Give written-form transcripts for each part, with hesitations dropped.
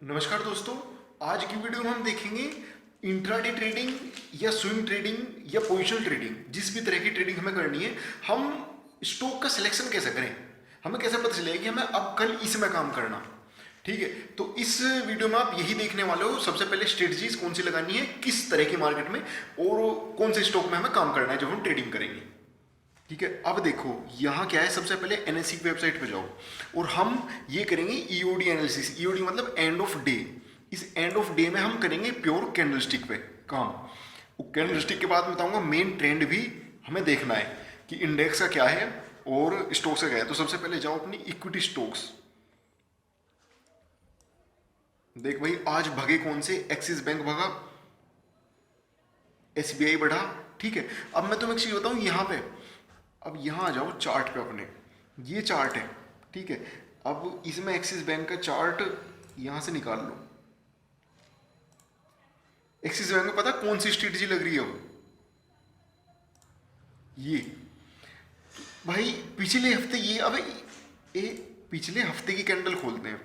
नमस्कार दोस्तों। आज की वीडियो में हम देखेंगे इंट्राडे ट्रेडिंग या स्विंग ट्रेडिंग या पोजिशनल ट्रेडिंग। जिस भी तरह की ट्रेडिंग हमें करनी है, हम स्टॉक का सिलेक्शन कैसे करें, हमें कैसे पता चलेगा कि हमें अब कल इसमें काम करना। ठीक है, तो इस वीडियो में आप यही देखने वाले हो। सबसे पहले स्ट्रेटजीज कौन सी लगानी है, किस तरह की मार्केट में और कौन से स्टॉक में हमें काम करना है जब हम ट्रेडिंग करेंगे। ठीक है, अब देखो यहाँ क्या है। सबसे पहले एनएससी की वेबसाइट पे जाओ और हम ये करेंगे ईओडी एनालिसिस। ईओडी मतलब एंड ऑफ डे। इस एंड ऑफ डे में हम करेंगे प्योर कैंडलस्टिक पे काम। कैंडलस्टिक के बाद बताऊंगा मेन ट्रेंड भी हमें देखना है कि इंडेक्स का क्या है और स्टॉक्स का क्या है। तो सबसे पहले जाओ अपनी इक्विटी स्टॉक्स। देख भाई, आज भगे कौन से? एक्सिस बैंक भगा, एसबीआई बढ़ा। ठीक है, अब मैं तुम्हें एक चीज बताऊं यहाँ पे। अब यहाँ आ जाओ चार्ट पे अपने, ये चार्ट है। ठीक है, अब इसमें एक्सिस बैंक का चार्ट यहां से निकाल लो। एक्सिस बैंक में पता कौन सी स्ट्रेटजी लग रही है? अब ये भाई पिछले हफ्ते ये, अब ये पिछले हफ्ते की कैंडल खोलते हैं।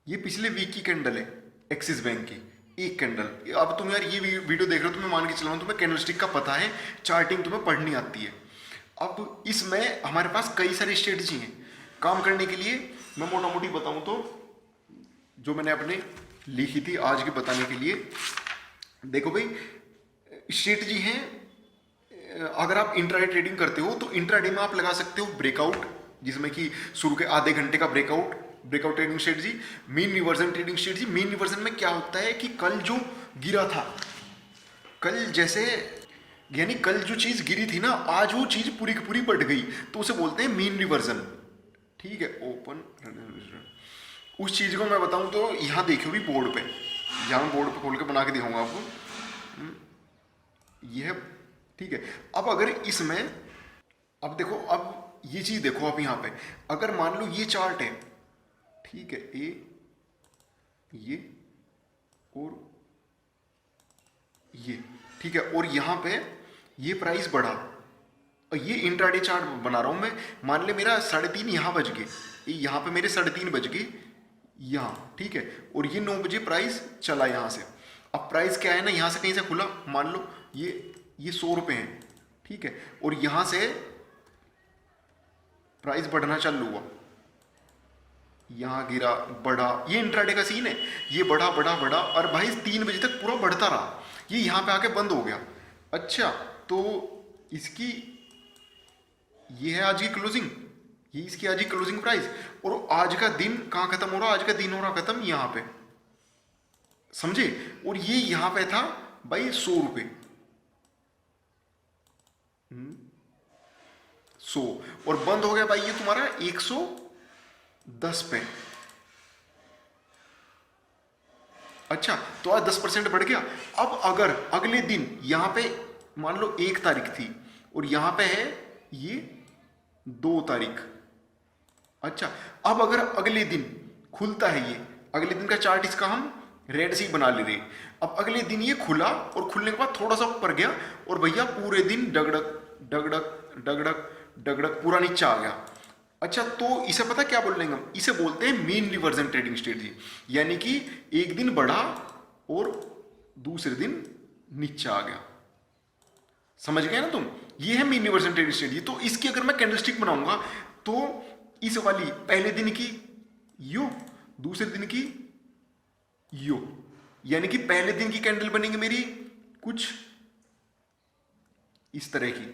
ये पिछले वीक की कैंडल है एक्सिस बैंक की, एक कैंडल। अब तुम यार ये वीडियो देख रहे हो तो मैं मान के चल रहा हूं तुम्हें कैंडलस्टिक का पता है, चार्टिंग तुम्हें पढ़नी आती है। अब इसमें हमारे पास कई सारी स्ट्रेटजी हैं काम करने के लिए। मैं मोटा मोटी बताऊं तो जो मैंने अपने लिखी थी आज के बताने के लिए, देखो भाई स्ट्रेटजी है। अगर आप इंट्राडे ट्रेडिंग करते हो तो इंट्राडे में आप लगा सकते हो ब्रेकआउट, जिसमें कि शुरू के आधे घंटे का breakout trading strategy. Mean reversion trading strategy. Mean reversion में क्या होता है कि कल जो गिरा था, कल जैसे यानी कल जो चीज गिरी थी ना, आज वो चीज पूरी की पूरी बढ़ गई, तो उसे बोलते हैं मीन रिवर्जन। ठीक है, ओपन उस चीज को मैं बताऊं तो यहां देखो भी बोर्ड पे, यहां बोर्ड पे खोल के बना के दिखाऊंगा आपको। यह ठीक है। अब अगर इसमें, अब देखो, अब ये चीज देखो आप यहां पे, अगर मान लो ये चार्ट है, ठीक है, ये और ये, ठीक है, और यहां पे ये प्राइस बढ़ा और ये इंट्राडे चार्ट बना रहा हूं मैं। मान ले मेरा 3:30 यहां बज गए, यहां पे मेरे 3:30 बज गए यहां। ठीक है, और ये 9 बजे प्राइस चला यहां से। अब प्राइस क्या है ना, यहां से कहीं से खुला, मान लो ये 100 रुपए है। ठीक है, और यहां से प्राइस बढ़ना चालू हुआ, यहां गिरा, बढ़ा। ये इंट्राडे का सीन है। ये बढ़ा बढ़ा बढ़ा और भाई 3 बजे तक पूरा बढ़ता रहा। ये यहां पे आके बंद हो गया। अच्छा, तो इसकी ये है आज की क्लोजिंग, ये इसकी आज की क्लोजिंग प्राइस। और आज का दिन कहां खत्म हो रहा? आज का दिन हो रहा खत्म यहां पे, समझे? और ये यहां पे था भाई 100 रुपए, 100, और बंद हो गया भाई ये तुम्हारा 110 पे। अच्छा, तो आज 10% बढ़ गया। अब अगर अगले दिन यहां पे मान लो 1 तारीख थी और यहां पे है ये 2 तारीख। अच्छा, अब अगर अगले दिन खुलता है, ये अगले दिन का चार्ट इसका हम रेड सी बना ले रहे। अब अगले दिन ये खुला और खुलने के बाद थोड़ा सा ऊपर गया और भैया पूरे दिन डगडग डगडग डगडग डगडग पूरा नीचे आ गया। अच्छा, तो इसे पता क्या बोल लेंगे हम? इसे बोलते हैं मीन रिवर्जन ट्रेडिंग स्ट्रेटजी। यानी कि एक दिन बढ़ा और दूसरे दिन नीचे आ गया। समझ गए ना तुम? ये है मीन रिवर्जन ट्रेडिंग स्ट्रेटजी। तो इसकी अगर मैं कैंडलस्टिक बनाऊंगा तो इस वाली पहले दिन की यो, दूसरे दिन की यो, यानी कि पहले दिन की कैंडल बनेगी मेरी कुछ इस तरह की।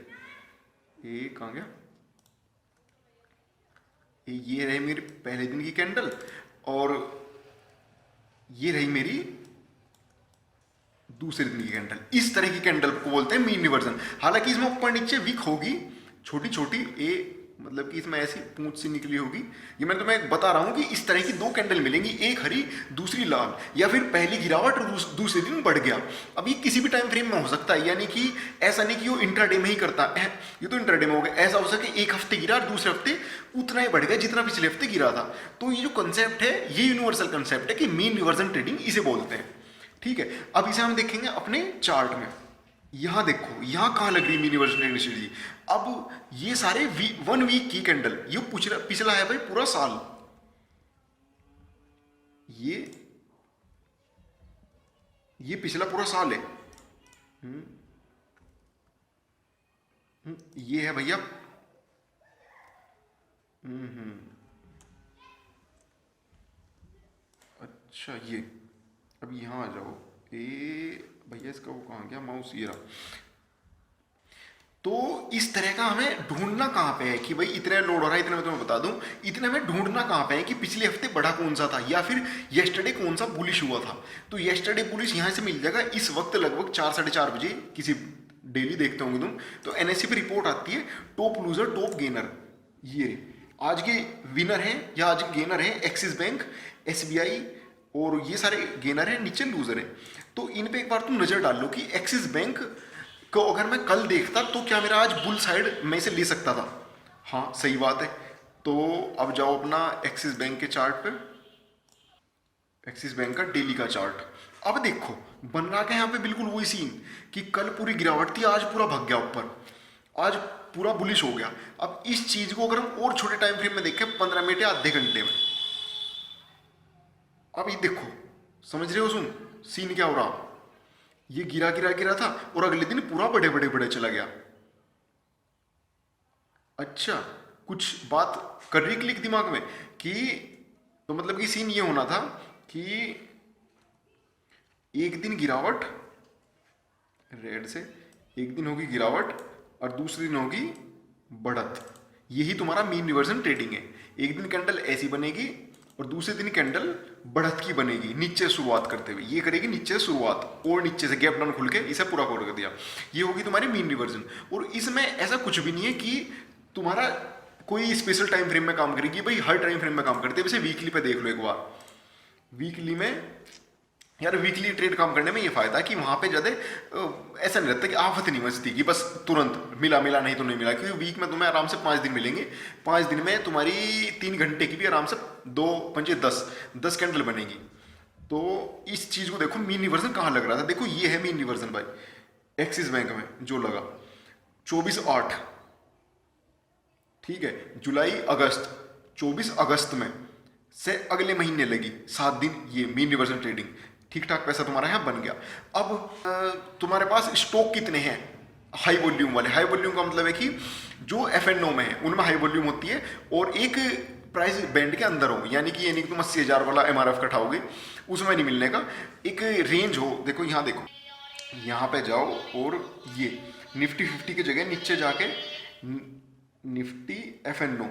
ये कहां गया? ये रही मेरी पहले दिन की कैंडल और ये रही मेरी दूसरे दिन की कैंडल। इस तरह की कैंडल को बोलते हैं मीन रिवर्जन। हालांकि इसमें ऊपर नीचे वीक होगी, छोटी छोटी, मतलब कि इसमें ऐसी पूंछ सी निकली होगी। ये मैं तुम्हें बता रहा हूं कि इस तरह की 2 कैंडल मिलेंगी, एक हरी दूसरी लाल, या फिर पहली गिरावट और दूसरे दिन बढ़ गया। अब ये किसी भी टाइम फ्रेम में हो सकता है, यानी कि ऐसा नहीं कि वो इंट्राडे में ही करता है। ये तो इंट्राडे में हो गया। ऐसा हो सके एक हफ्ते गिरा और दूसरे हफ्ते उतना ही बढ़ गया जितना पिछले हफ्ते गिरा था। तो ये जो कंसेप्ट है, ये यूनिवर्सल कंसेप्ट है कि मीन रिवर्जन ट्रेडिंग इसे बोलते हैं। ठीक है, अब इसे हम देखेंगे अपने चार्ट में। यहां देखो, यहां कहां लग रही है मीन रिवर्जन ट्रेडिंग स्ट्रेटजी। अब ये सारे 1 वीक की कैंडल, ये पिछला है भाई पूरा साल। ये ये पिछला पूरा साल है। ये है भैया। अच्छा ये, अब यहाँ आ जाओ। भैया इसका वो कहाँ गया माउस, ये रहा। तो इस तरह का हमें ढूंढना कहाँ पे है कि भाई इतना लोड हो रहा है, इतना मैं तुम्हें बता दूं, इतने में ढूंढना कहाँ पे है कि पिछले हफ्ते बड़ा कौन सा था या फिर येस्टरडे कौन सा बुलिश हुआ था। तो येस्टरडे बुलिश यहाँ से मिल जाएगा इस वक्त लगभग 4 साढ़े 4 बजे, किसी डेली देखते होंगे तुम तो एनएससी पे रिपोर्ट आती है, टॉप लूजर टॉप गेनर। ये आज के विनर हैं या आज के गेनर हैं एक्सिस बैंक, एसबीआई और ये सारे गेनर हैं, नीचे लूजर हैं। तो इन पे एक बार तुम नजर डाल लो कि एक्सिस बैंक को अगर मैं कल देखता तो क्या मेरा आज बुल साइड में से ले सकता था। हाँ सही बात है। तो अब जाओ अपना एक्सिस बैंक के चार्ट पे, एक्सिस बैंक का डेली का चार्ट। अब देखो बन रहा है यहाँ पे बिल्कुल वही सीन कि कल पूरी गिरावट थी, आज पूरा भग गया ऊपर, आज पूरा बुलिश हो गया। अब इस चीज को अगर हम और छोटे टाइम फ्रेम में देखें 15 मिनट या आधे घंटे में, अब ये देखो, समझ रहे हो सुन सीन क्या हो रहा। ये गिरा गिरा गिरा था और अगले दिन पूरा बड़े बड़े बड़े चला गया। अच्छा कुछ बात कर रही क्लिक दिमाग में कि तो मतलब कि सीन ये होना था कि एक दिन गिरावट रेड से, एक दिन होगी गिरावट और दूसरे दिन होगी बढ़त। यही तुम्हारा मीन रिवर्जन ट्रेडिंग है। एक दिन कैंडल ऐसी बनेगी और दूसरे दिन कैंडल बढ़त की बनेगी, नीचे शुरुआत करते हुए। ये करेगी नीचे से शुरुआत और नीचे से गैप डाउन खुल के इसे पूरा कर दिया। ये होगी तुम्हारी मीन रिवर्जन। और इसमें ऐसा कुछ भी नहीं है कि तुम्हारा कोई स्पेशल टाइम फ्रेम में काम करेगी, भाई हर टाइम फ्रेम में काम करती है। वैसे वीकली पे देख लो एक बार, वीकली में यार वीकली ट्रेड काम करने में ये फायदा है कि वहां पे ज्यादा ऐसा नहीं रहता कि आफत नहीं मचती कि बस तुरंत मिला मिला नहीं तो नहीं मिला, क्योंकि वीक में तुम्हें आराम से 5 दिन मिलेंगे। 5 दिन में तुम्हारी 3 घंटे की भी आराम से 2 पंजे 10 कैंडल बनेगी। तो इस चीज को देखो मीन रिवर्जन कहाँ लग रहा था, देखो ये है मीन रिवर्जन भाई एक्सिस बैंक में जो लगा 24/8, ठीक है, जुलाई अगस्त, 24 अगस्त में से अगले महीने लगी 7 दिन ये मीन रिवर्जन ट्रेडिंग। ठीक ठाक पैसा तुम्हारा यहाँ बन गया। अब तुम्हारे पास स्टॉक कितने हैं हाई वॉल्यूम वाले। हाई वॉल्यूम का मतलब है कि जो एफएनओ में है उनमें हाई वॉल्यूम होती है और एक प्राइस बैंड के अंदर हो, यानी कि ये नहीं कि तुम 80,000 वाला एमआरएफ कटाओगे, उसमें नहीं मिलने का, एक रेंज हो। देखो यहाँ देखो, यहाँ पे जाओ और ये निफ्टी 50 की जगह नीचे जाके निफ्टी एफएनओ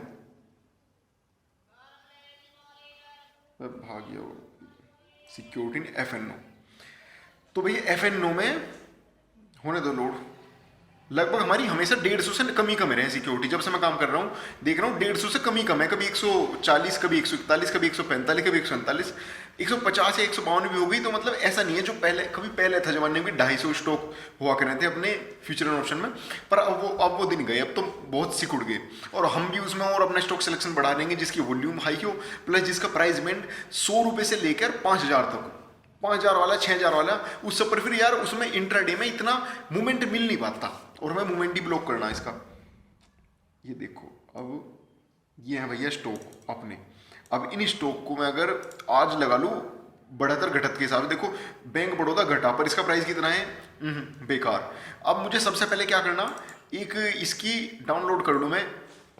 भाग्य सिक्योरिटी इन एफएनओ। तो भैया एफएनओ में होने दो लोड, लगभग हमारी हमेशा 150 से कम ही कम रहे सिक्योरिटी। जब से मैं काम कर रहा हूँ देख रहा हूँ 150 से कम ही कम है, कभी 140, कभी 141, कभी 145, कभी 147, 150 या 152 भी हो गई। तो मतलब ऐसा नहीं है जो कभी पहले था जमाने में 250 स्टॉक हुआ करते थे अपने फ्यूचर एंड ऑप्शन में, पर अब वो दिन गए, अब तो बहुत सिकुड़ गए। और हम भी उसमें और अपना स्टॉक सिलेक्शन बढ़ा देंगे जिसकी वॉल्यूम हाई हो, प्लस जिसका प्राइस बैंड 100 रुपये से लेकर 5,000 तक, 5,000 वाला 6,000 वाला, उससे पर फिर यार उसमें इंट्राडे में इतना मूवमेंट मिल नहीं पाता और हमें मूवमेंट ही ब्लॉक करना है इसका। ये देखो अब ये है भैया स्टॉक अपने। अब इन स्टॉक को मैं अगर आज लगा लूँ बढ़त और घटत के हिसाब से, देखो बैंक बड़ौदा घटा पर इसका प्राइस कितना है, बेकार। अब मुझे सबसे पहले क्या करना, एक इसकी डाउनलोड कर लूँ मैं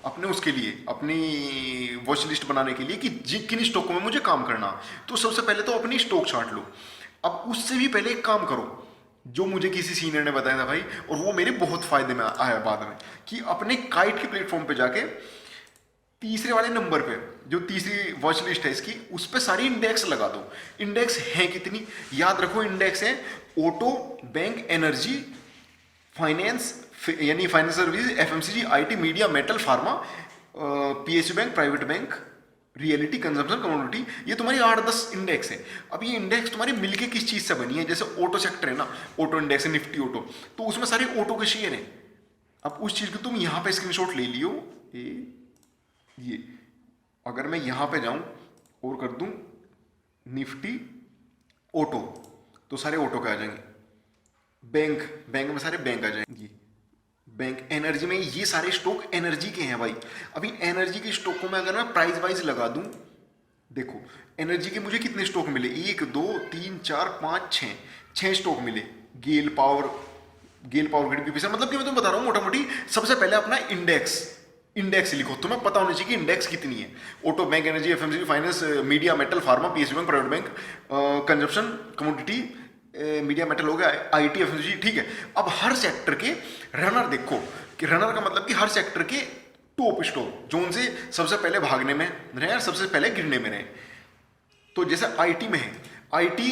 अपने उसके लिए, अपनी वॉच लिस्ट बनाने के लिए कि किन स्टॉकों में मुझे काम करना। तो सबसे पहले तो अपनी स्टॉक छांट लो। अब उससे भी पहले एक काम करो जो मुझे किसी सीनियर ने बताया था भाई, और वो मेरे बहुत फायदे में आया बाद में, कि अपने काइट के प्लेटफॉर्म पे जाके तीसरे वाले नंबर पे जो तीसरी वॉच लिस्ट है इसकी, उस पे सारी इंडेक्स लगा दो। इंडेक्स है कितनी याद रखो, इंडेक्स है ऑटो, बैंक, एनर्जी, फाइनेंस यानी finance service, FMCG, IT, media, metal, pharma, PSU bank, private bank, reality, consumption, commodity. ये तुम्हारी 8-10 इंडेक्स है। अब ये इंडेक्स तुम्हारी मिलके किस चीज से बनी है, जैसे ऑटो सेक्टर है ना, ऑटो इंडेक्स है निफ्टी ऑटो, तो उसमें सारे ऑटो के शेयर है। अब उस चीज को तुम यहां पे स्क्रीनशॉट ले लियो। ये अगर मैं यहां पे जाऊं और कर दूं निफ्टी ऑटो तो सारे ऑटो के आ जाएंगे। बैंक में सारे बैंक आ जाएंगे। बैंक, एनर्जी में ये सारे स्टॉक एनर्जी के हैं भाई। अभी एनर्जी के स्टॉक को मैं अगर मैं प्राइस वाइज लगा दूं देखो एनर्जी के मुझे कितने स्टॉक मिले, 1 2 3 4 5 6, 6 स्टॉक मिले। गेल पावर, गेल पावर ग्रिड पीपीसी, मतलब कि मैं तुम्हें बता रहा हूँ मोटा मोटी। सबसे पहले अपना इंडेक्स, इंडेक्स लिखो, तुम्हें पता होना चाहिए कि इंडेक्स कितनी है। Auto, bank, energy, FMCG, finance, media, metal, pharma, PSU bank, private bank, consumption, commodity, media, metal हो गया, आईटी, एफएमसीजी, ठीक है। अब हर सेक्टर के रनर देखो, कि रनर का मतलब कि हर सेक्टर के टॉप स्टॉक जो उनसे सबसे पहले भागने में रहे और सबसे पहले गिरने में रहे। तो जैसे आईटी में है, आईटी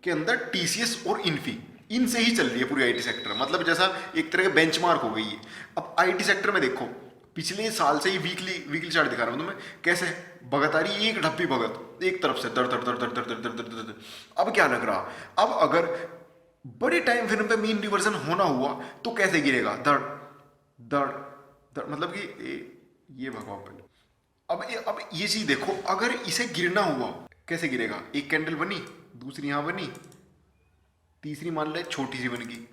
के अंदर टीसीएस और इन्फी, इनसे ही चल रही है पूरी आईटी सेक्टर, मतलब जैसा एक तरह का बेंचमार्क हो गई है। अब आईटी सेक्टर में देखो पिछले साल से ही वीकली चार्ट दिखा रहा हूं तुम्हें, कैसे भगत आ रही है, एक ढप्पी भगत एक तरफ से दर दर दर दर दर दर दर दर दर। अब क्या लग रहा, अब अगर बड़े टाइम फ्रेम पे मीन रिवर्जन होना हुआ तो कैसे गिरेगा, दर दर दर, मतलब कि ये भगवान पहले। अब ये चीज देखो, अगर इसे गिरना हुआ कैसे गिरेगा, एक कैंडल बनी, दूसरी यहां बनी, तीसरी मान ले छोटी सी बन गई,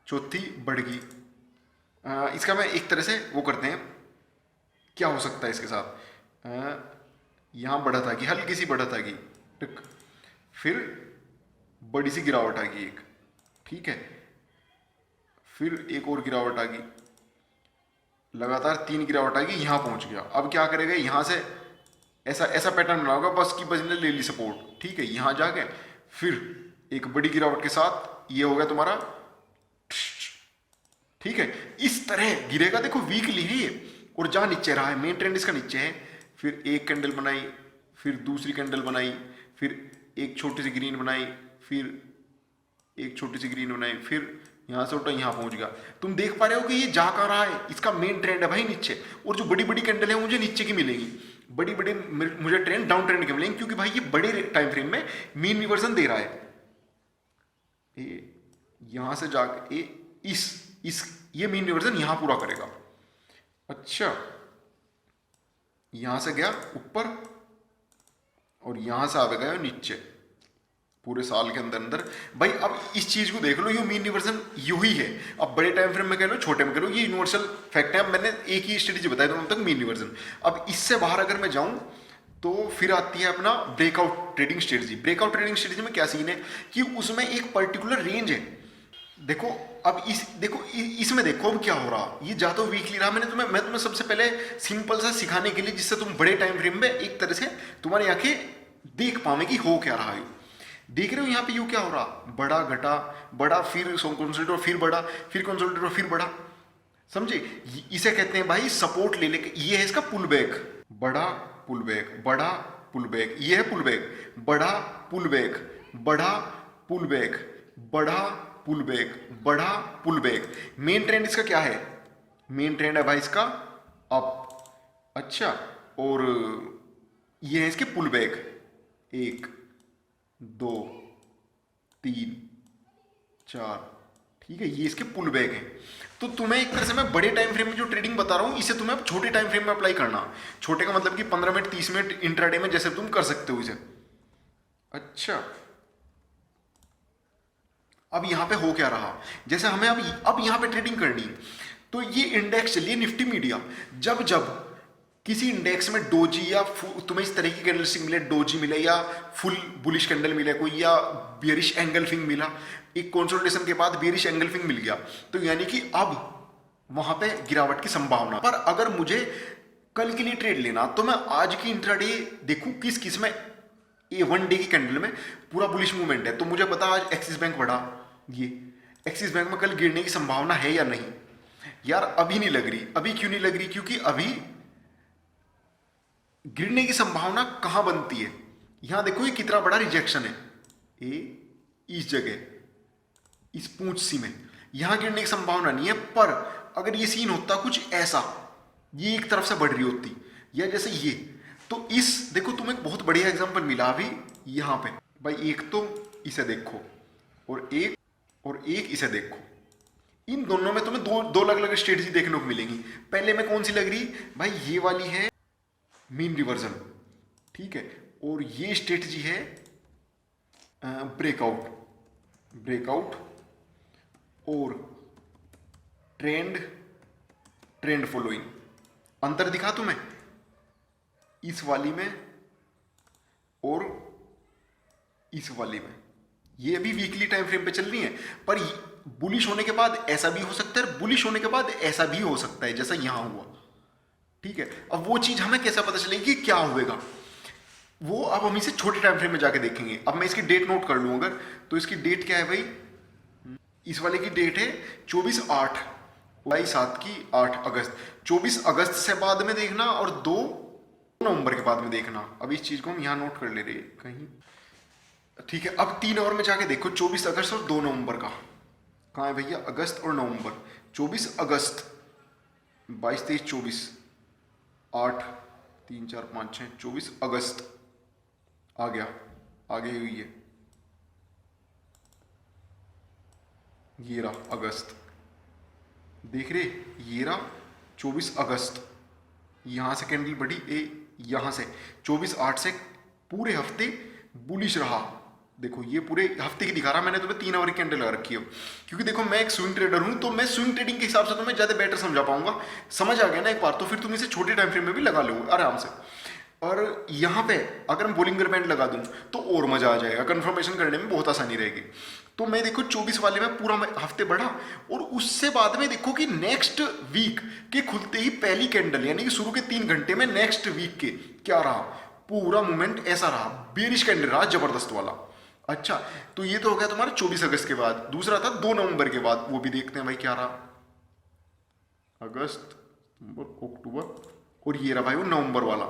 चौथी बढ़ गई। इसका मैं एक तरह से वो करते हैं, क्या हो सकता है इसके साथ, यहाँ बढ़त आ गई, हल्की सी बढ़त आ गई, टिक, फिर बड़ी सी गिरावट आ गई एक, ठीक है, फिर एक और गिरावट आ गई, लगातार 3 गिरावट आ गई, यहाँ पहुंच गया। अब क्या करेगा, यहाँ से ऐसा ऐसा पैटर्न बना होगा, बस की बस ने ले ली सपोर्ट, ठीक है, यहाँ जाके फिर एक बड़ी गिरावट के साथ ये हो गया तुम्हारा, ठीक है, इस तरह गिरेगा। देखो वीकली है ये, और जहां नीचे रहा है, मेन ट्रेंड इसका नीचे है, फिर एक कैंडल बनाई, फिर दूसरी कैंडल बनाई, फिर एक छोटी सी ग्रीन बनाई, फिर एक छोटी सी ग्रीन बनाई, फिर यहां से उठा यहां पहुंच गया। तुम देख पा रहे हो कि ये जा कर रहा है, इसका मेन ट्रेंड है भाई नीचे, और जो बड़ी बड़ी कैंडल है मुझे नीचे की मिलेगी, बड़ी बड़ी मुझे ट्रेंड डाउन ट्रेंड के मिलेंगे, क्योंकि भाई ये बड़े टाइम फ्रेम में मीन रिवर्सन दे रहा है। यहां से जाके इस ये मीन रिवर्सन यहां पूरा करेगा। अच्छा, यहां से गया ऊपर और यहां से आ गया नीचे, पूरे साल के अंदर अंदर भाई। अब इस चीज को देख लो, ये मीन रिवर्सन यू ही है। अब बड़े टाइम फ्रेम में कह लो, छोटे में कह लो, ये यूनिवर्सल फैक्ट है। अब मैंने एक ही स्ट्रेटेजी बताई दोनों तक, मीन रिवर्सन। अब इससे बाहर अगर मैं जाऊं तो फिर आती है अपना breakout trading strategy. Breakout trading strategy में क्या सीन है कि उसमें एक पर्टिकुलर रेंज है। देखो अब इसमें देखो अब क्या हो रहा, ये जा तो वीकली रहा। मैं तुम्हें सबसे पहले सिंपल सा सिखाने के लिए, जिससे तुम बड़े टाइम फ्रेम में एक तरह से तुम्हारी आंखें देख पावे कि हो क्या रहा है। देख रहे हो यहाँ पे यू क्या हो रहा, बड़ा घटा, बड़ा, फिर कंसोलिडेटर, फिर बड़ा, फिर कंसोलिडेटर, फिर बड़ा, समझे। इसे कहते हैं भाई सपोर्ट ले लेके, ये है इसका पुल बैक, बड़ा पुल बैक, बड़ा पुल बैक, ये है पुल बैक, बड़ा पुल बैक, बड़ा पुल बैक, बड़ा पुल बैक, बड़ा पुल बैक। मेन ट्रेंड इसका क्या है, मेन ट्रेंड है भाई इसका अप। अच्छा, और ये है इसके पुल बैक, 1 2 3 4, ठीक है, ये इसके पुल बैक है। तो तुम्हें एक तरह से मैं बड़े टाइम फ्रेम में जो ट्रेडिंग बता रहा हूं, इसे तुम्हें अब छोटे टाइम फ्रेम में अप्लाई करना। छोटे का मतलब कि 15 मिनट 30 मिनट इंट्राडे में जैसे तुम कर सकते हो इसे। अच्छा, अब यहां पे हो क्या रहा, जैसे हमें अब यहां पे ट्रेडिंग करनी, तो ये इंडेक्स चलिए निफ्टी मीडिया, जब जब किसी इंडेक्स में डोजी या तुम्हें इस तरह की कैंडलस्टिक मिले, डोजी मिले या फुल बुलिश कैंडल मिले कोई, या बियरिश एंगल्फिंग मिला, एक कंसोलिडेशन के बाद बियरिश एंगल्फिंग मिल गया, तो यानी कि अब वहां पे गिरावट की संभावना। पर अगर मुझे कल के लिए ट्रेड लेना, तो मैं आज की इंट्राडे देखूं किस में, ये 1 डे की कैंडल में पूरा बुलिश मूवमेंट है, तो मुझे पता आज एक्सिस बैंक बढ़ा, ये एक्सिस बैंक में कल गिरने की संभावना है या नहीं। यार अभी नहीं लग रही। अभी क्यों नहीं लग रही, क्योंकि अभी गिरने की संभावना कहां बनती है, यहां देखो ये कितना बड़ा रिजेक्शन है, इस जगह, इस पूंछ सी में, यहां गिरने की संभावना नहीं है। पर अगर ये सीन होता कुछ ऐसा, ये एक तरफ से बढ़ रही होती, या जैसे ये, तो इस देखो तुम्हें एक बहुत बढ़िया एग्जांपल मिला अभी यहां पे भाई। एक तो इसे देखो और एक इसे देखो, इन दोनों में तुम्हें दो अलग अलग स्ट्रेटजी देखने को मिलेंगी। पहले में कौन सी लग रही भाई, ये वाली है मीन रिवर्जन, ठीक है, और ये स्ट्रेटजी है ब्रेकआउट और ट्रेंड फॉलोइंग। अंतर दिखा तुम्हें, इस वाली में और इस वाले में। ये अभी वीकली टाइम फ्रेम पे चल रही है, पर बुलिश होने के बाद ऐसा भी हो सकता है, बुलिश होने के बाद ऐसा भी हो सकता है, जैसा यहां हुआ। ठीक है, अब वो चीज हमें कैसा पता चलेगी कि क्या होएगा, वो अब हम इसे छोटे टाइम फ्रेम में जाके देखेंगे। अब मैं इसकी डेट नोट कर लूं अगर, तो इसकी डेट क्या है भाई, इस वाले की डेट है 24/8 बाई 7 की 8 अगस्त। 24 अगस्त से बाद में देखना और 2 नवंबर के बाद में देखना। अब इस चीज को हम यहाँ नोट कर ले रहे हैं कहीं। ठीक है, अब 3 और में जाके देखो 24 अगस्त और 2 नवंबर का कहाँ है भैया, अगस्त और नवंबर। 24 अगस्त 22 23 24 8 3 4 5 6 24 अगस्त आ गया, आगे हुई है ये रहा अगस्त, देख रहे ये रहा 24 अगस्त। यहां से कैंडल बढ़ी यहां से 24/8 से पूरे हफ्ते बुलिश रहा। देखो ये पूरे हफ्ते की दिखा रहा, मैंने तुम्हें 3 आवर की कैंडल लगा रखी है, क्योंकि देखो मैं एक स्विंग ट्रेडर हूं, तो मैं स्विंग ट्रेडिंग के हिसाब से तुम्हें ज्यादा बेटर समझा पाऊंगा। समझ आ गया ना एक बार, तो फिर तुम इसे छोटे टाइम फ्रेम में भी लगा लो आराम से। और यहाँ पे अगर हम बोलिंगर बैंड लगा दूं तो और मजा आ जाएगा, कंफर्मेशन करने में बहुत आसानी रहेगी। तो मैं देखो 24 वाले में पूरा हफ्ते बढ़ा, और उससे बाद में देखो कि नेक्स्ट वीक के खुलते ही पहली कैंडल यानी कि शुरू के 3 घंटे में नेक्स्ट वीक के क्या रहा, पूरा मूवमेंट ऐसा रहा, बेरिश कैंडल रहा जबरदस्त वाला। अच्छा, तो ये तो हो गया तुम्हारा 24 अगस्त के बाद। दूसरा था 2 नवंबर के बाद, वो भी देखते हैं भाई क्या रहा, अगस्त सितंबर अक्टूबर, और ये रहा भाई वो नवंबर वाला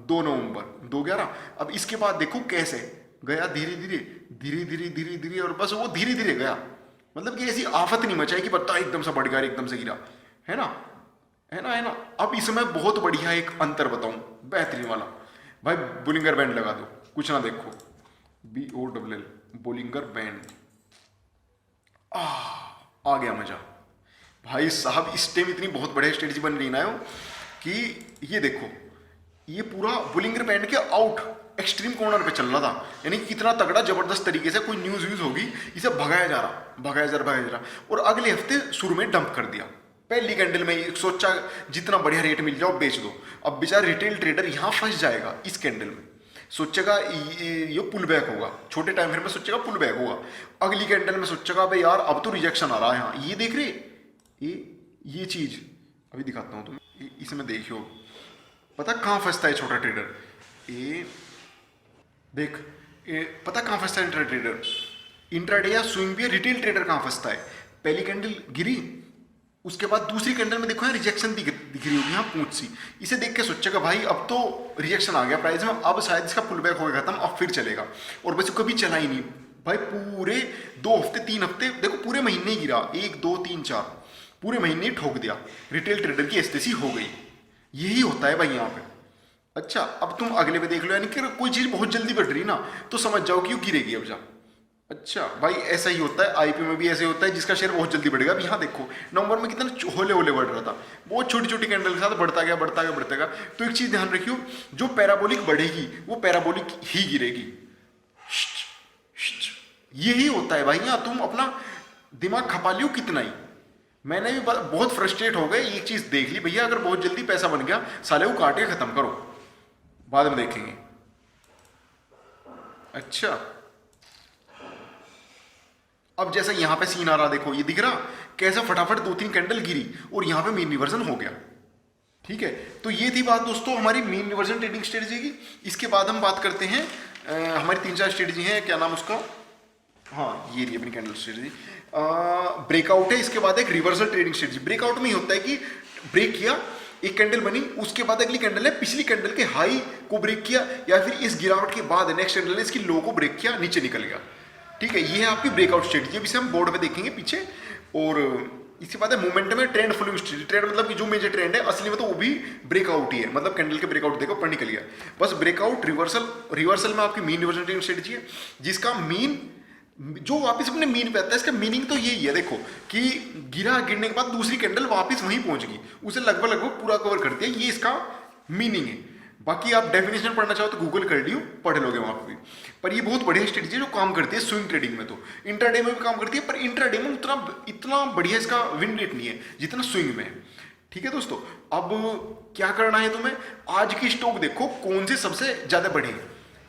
2 नवंबर 2/11। अब इसके बाद देखो कैसे गया, धीरे धीरे धीरे धीरे धीरे धीरे, और बस वो धीरे धीरे गया, मतलब कि ऐसी आफत नहीं मचाई कि पत्ता एकदम से बढ़ गया एकदम से गिरा, है ना, है ना, है ना। अब इसमें बहुत बढ़िया एक अंतर बताऊं, बेहतरीन वाला भाई, बोलिंगर बैंड लगा दो, कुछ ना देखो, BOLL बोलिंगर बैंड, आ गया मजा भाई साहब। इस टाइम इतनी बहुत बढ़िया स्ट्रेटजी बन रही ना कि ये देखो, ये पूरा बोलिंगर बैंड के आउट एक्सट्रीम कॉर्नर पे चल रहा था, यानी कि कितना तगड़ा जबरदस्त तरीके से कोई न्यूज व्यूज होगी, इसे भगाया जा रहा, भगाया जा रहा, भगाया जा रहा, और अगले हफ्ते शुरू में डंप कर दिया पहली कैंडल में। सोचा जितना बढ़िया रेट मिल जाओ बेच दो। अब बेचारा रिटेल ट्रेडर यहाँ फंस जाएगा इस कैंडल में, सोचेगा ये पुल बैक होगा, छोटे टाइम फ्रेम में सोचेगा पुल बैक होगा, अगली कैंडल में सोचेगा भाई यार अब तो रिजेक्शन आ रहा है यहाँ। ये देख रहे ये चीज अभी दिखाता हूँ तुम्हें, इसमें देखियो पता कहाँ फंसता है छोटा ट्रेडर। देख पता कहाँ फंसता है इंट्रा ट्रेडर, इंट्राडे या स्विंग भी रिटेल ट्रेडर कहाँ फंसता है। पहली कैंडल गिरी, उसके बाद दूसरी कैंडल में देखो यहाँ रिजेक्शन दिख रही होगी यहाँ पूंछ सी, इसे देख के सोचेगा भाई अब तो रिजेक्शन आ गया प्राइस में, अब शायद इसका पुल बैक हो गया खत्म, अब फिर चलेगा, और बस कभी चला ही नहीं भाई। पूरे 2 हफ्ते 3 हफ्ते देखो, पूरे महीने ही गिरा, 1 2 3 4 पूरे महीने ही ठोक दिया। रिटेल ट्रेडर की स्थिति हो गई, यही होता है भाई यहाँ पे। अच्छा, अब तुम अगले पे देख लो, यानी कि कोई चीज बहुत जल्दी बढ़ रही ना तो समझ जाओ कि वो गिरेगी अब जा। अच्छा भाई ऐसा ही होता है, आईपीओ में भी ऐसे होता है, जिसका शेयर बहुत जल्दी बढ़ेगा। अब यहाँ देखो नवंबर में कितना होले होले बढ़ रहा था, बहुत छोटी छोटी कैंडल के साथ बढ़ता गया बढ़ता गया बढ़ता गया। तो एक चीज ध्यान रखियो, जो पैराबोलिक बढ़ेगी वो पैराबोलिक ही गिरेगी। यही होता है भाई, यहाँ तुम अपना दिमाग खपा लियो कितना ही। मैंने भी बहुत फ्रस्ट्रेट हो गए, एक चीज देख ली भैया, अगर बहुत जल्दी पैसा बन गया साले वो काट के खत्म करो, बाद में देखेंगे। अच्छा, अब जैसा यहां पे सीन आ रहा देखो, ये दिख रहा कैसा फटाफट 2-3 कैंडल गिरी और यहां पे मीन रिवर्जन हो गया। ठीक है, तो ये थी बात दोस्तों हमारी मीन रिवर्जन ट्रेडिंग स्ट्रेटजी की। इसके बाद हम बात करते हैं हमारी 3-4 स्ट्रेटजी है, क्या नाम उसका, हाँ ये रही अपनी कैंडल स्ट्रेटजी। ब्रेकआउट है, इसके बाद एक रिवर्सल ट्रेडिंग स्ट्रेटजी। ब्रेकआउट में ही होता है कि ब्रेक किया, एक कैंडल बनी, उसके बाद अगली कैंडल है पिछली कैंडल के हाई को ब्रेक किया, या फिर इस गिरावट के बाद नेक्स्ट कैंडल ने इसकी लो को ब्रेक किया, नीचे निकल गया। ठीक है, ये है आपकी ब्रेकआउट स्ट्रेटजी। अब इसे हम बोर्ड पे देखेंगे पीछे। और इसके बाद है मोमेंटम में ट्रेंड फॉलोइंग स्ट्रेटजी। ट्रेंड मतलब कि जो मेजर ट्रेंड है असली में तो वो भी ब्रेकआउट ही है, मतलब कैंडल के ब्रेकआउट देखो पर निकल गया। बस ब्रेकआउट रिवर्सल, रिवर्सल में आपकी मीन रिवर्सल ट्रेडिंग स्ट्रेटजी है, जिसका मीन जो वापस अपने मीन पे आता है। इसका मीनिंग तो यही है देखो कि गिरने के बाद दूसरी कैंडल वापस वहीं पहुंच गई, उसे लगभग पूरा कवर करती है, ये इसका मीनिंग है। बाकी आप डेफिनेशन पढ़ना चाहो तो गूगल कर लियो, पढ़ लोगे वहां पर भी। पर ये बहुत बढ़िया स्ट्रेटजी है जो काम करती है स्विंग ट्रेडिंग में। तो इंट्राडे में भी काम करती है, पर इंट्राडे में इतना बढ़िया इसका विन रेट नहीं है जितना स्विंग में है। ठीक है दोस्तों, अब क्या करना है तुम्हें, आज की स्टॉक देखो कौन से सबसे ज्यादा बढ़े,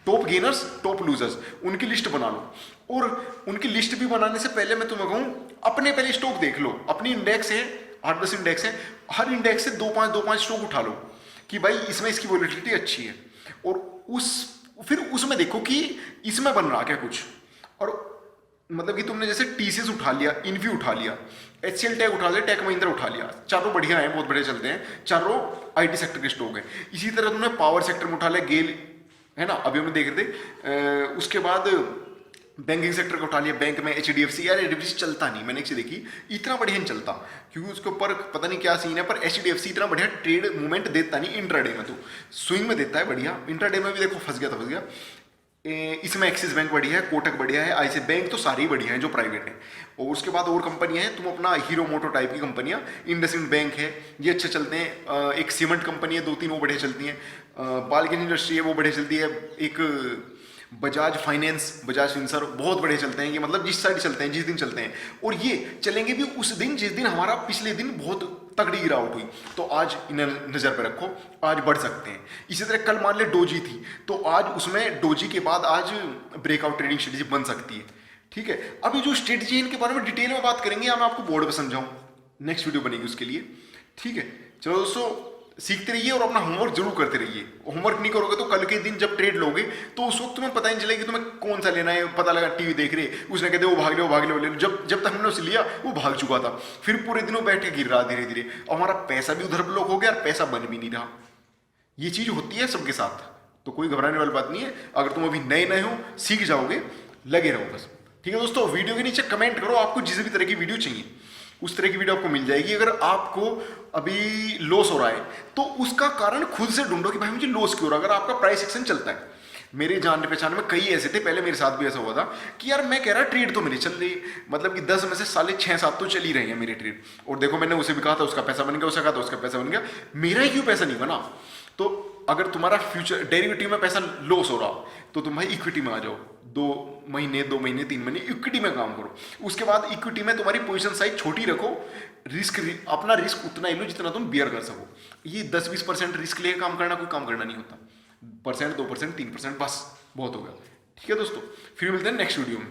टॉप गेनर्स टॉप लूजर्स, उनकी लिस्ट बना लो। और उनकी लिस्ट भी बनाने से पहले मैं तुम्हें कहूं, अपने पहले स्टॉक देख लो, अपनी इंडेक्स है 8-10 इंडेक्स है, हर इंडेक्स से 2-5 स्टॉक उठा लो कि भाई इसमें इसकी वॉलिटिलिटी अच्छी है, और फिर उसमें देखो कि इसमें बन रहा क्या कुछ। और मतलब कि तुमने जैसे टीसीएस उठा लिया, इन्फी उठा लिया, एचसीएल टेक उठा लिया, टेक महिंद्रा उठा लिया, चारों बढ़िया हैं, बहुत बढ़िया चलते हैं, चारों आईटी सेक्टर के स्टॉक है। इसी तरह तुमने पावर सेक्टर में उठा लिया, गेल है ना, अभी हम देख रहे थे। उसके बाद बैंकिंग सेक्टर को उठा लिया, बैंक में एचडीएफसी, यार एचडीएफसी चलता नहीं, मैंने एक चीज देखी, इतना बढ़िया नहीं चलता, क्योंकि उसके ऊपर पता नहीं क्या सीन है, पर एचडीएफसी इतना बढ़िया ट्रेड मूवमेंट देता नहीं, इंट्राडे में तो स्विंग में देता है बढ़िया, इंट्राडे में भी देखो फंस गया तो फंस गया। इसमें एक्सिस बैंक बढ़िया है, कोटक बढ़िया है, आईसीआईसी बैंक तो सारी बढ़िया हैं जो प्राइवेट हैं। और उसके बाद और कंपनियां हैं, तुम अपना हीरो मोटो टाइप की कंपनियां, इंडसइंड बैंक है, ये अच्छे चलते हैं। एक सीमेंट कंपनी है 2-3 वो बढ़िया चलती हैं, बाल्किन इंडस्ट्री है वो बढ़िया चलती है, एक बजाज फाइनेंस, बजाज फिनसर बहुत बढ़िया चलते हैं, ये मतलब जिस साइड चलते हैं, जिस दिन चलते हैं, और ये चलेंगे भी उस दिन जिस दिन हमारा पिछले दिन बहुत तगड़ी गिरावट हुई, तो आज इन्हें नजर पे रखो, आज बढ़ सकते हैं। इसी तरह कल मान ले डोजी थी, तो आज उसमें डोजी के बाद आज ब्रेकआउट ट्रेडिंग स्ट्रेटेजी बन सकती है। ठीक है, अभी जो स्ट्रेटेजी है इनके बारे में डिटेल में बात करेंगे, या मैं आपको बोर्ड पे समझाऊं, नेक्स्ट वीडियो बनेगी उसके लिए। ठीक है, चलो दोस्तों, सीखते रहिए और अपना होमवर्क जरूर करते रहिए। होमवर्क नहीं करोगे तो कल के दिन जब ट्रेड लोगे तो उस वक्त तुम्हें पता ही नहीं चलेगा कि तुम्हें कौन सा लेना है। पता लगा टीवी देख रहे, उसने कहते वो भाग ले, वो भाग ले, वो ले लो, जब तक हमने उसे लिया वो भाग चुका था, फिर पूरे दिनों बैठ के गिर रहा धीरे धीरे, और हमारा पैसा भी उधर ब्लॉक हो गया और पैसा बन भी नहीं रहा। ये चीज होती है सबके साथ, तो कोई घबराने वाली बात नहीं है। अगर तुम अभी नए नए हो, सीख जाओगे, लगे रहो बस। ठीक है दोस्तों, वीडियो के नीचे कमेंट करो आपको जिस भी तरह की वीडियो चाहिए, उस तरह की वीडियो आपको मिल जाएगी। अगर आपको अभी लॉस हो रहा है तो उसका कारण खुद से ढूंढो कि भाई मुझे लॉस क्यों हो रहा है। अगर आपका प्राइस एक्शन चलता है, मेरे जान पहचान में कई ऐसे थे, पहले मेरे साथ भी ऐसा हुआ था कि यार मैं कह रहा ट्रेड तो मेरी चल रही, मतलब कि 10 में से साले 6-7 तो चल ही रहे हैं मेरे ट्रेड, और देखो मैंने उसे भी कहा था उसका पैसा बन गया, उसे कहा था उसका पैसा बन गया, मेरा ही क्यों पैसा नहीं बना। तो अगर तुम्हारा फ्यूचर डेरिवेटिव में पैसा लॉस हो रहा तो तुम भाई इक्विटी में आ जाओ, 2 महीने 3 महीने इक्विटी में काम करो। उसके बाद इक्विटी में तुम्हारी पोजीशन साइज छोटी रखो, अपना रिस्क उतना ही लो जितना तुम बियर कर सको। ये 10-20% रिस्क लेकर काम करना कोई काम करना नहीं होता, 1%, 2%, 3% बस बहुत हो गया। ठीक है दोस्तों, फिर मिलते हैं नेक्स्ट वीडियो में।